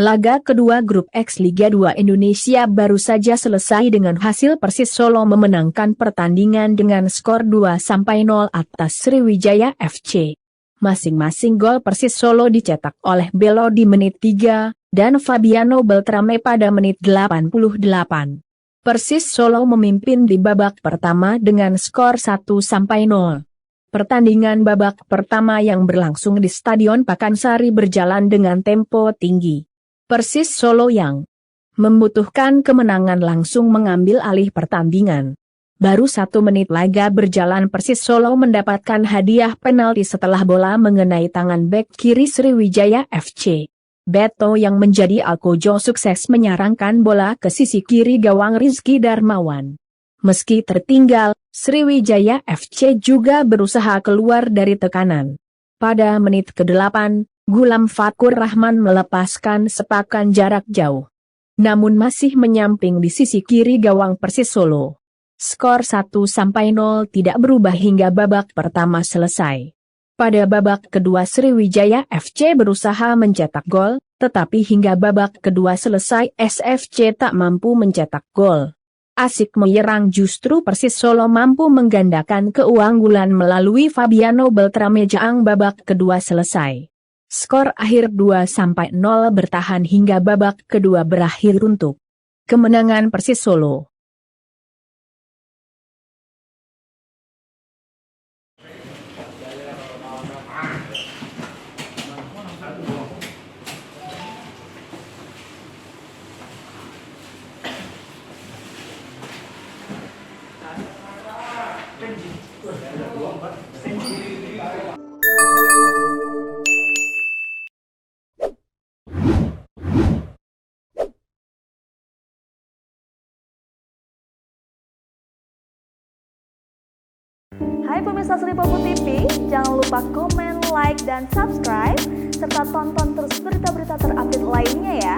Laga kedua Grup X Liga 2 Indonesia baru saja selesai dengan hasil Persis Solo memenangkan pertandingan dengan skor 2-0 atas Sriwijaya FC. Masing-masing gol Persis Solo dicetak oleh Bello di menit 3, dan Fabiano Beltrame pada menit 88. Persis Solo memimpin di babak pertama dengan skor 1-0. Pertandingan babak pertama yang berlangsung di Stadion Pakansari berjalan dengan tempo tinggi. Persis Solo yang membutuhkan kemenangan langsung mengambil alih pertandingan. Baru 1 menit laga berjalan Persis Solo mendapatkan hadiah penalti setelah bola mengenai tangan bek kiri Sriwijaya FC. Beto yang menjadi Alkojo sukses menyarangkan bola ke sisi kiri gawang Rizky Darmawan. Meski tertinggal, Sriwijaya FC juga berusaha keluar dari tekanan. Pada menit ke-8, Gulam Fakur Rahman melepaskan sepakan jarak jauh. Namun masih menyamping di sisi kiri gawang Persis Solo. Skor 1-0 tidak berubah hingga babak pertama selesai. Pada babak kedua Sriwijaya FC berusaha mencetak gol, tetapi hingga babak kedua selesai SFC tak mampu mencetak gol. Asik menyerang justru Persis Solo mampu menggandakan keunggulan melalui Fabiano Beltrame jelang babak kedua selesai. Skor akhir 2-0 bertahan hingga babak kedua berakhir untuk kemenangan Persis Solo. Hai pemirsa Sri Popo TV, jangan lupa komen, like, dan subscribe, serta tonton terus berita-berita terupdate lainnya ya.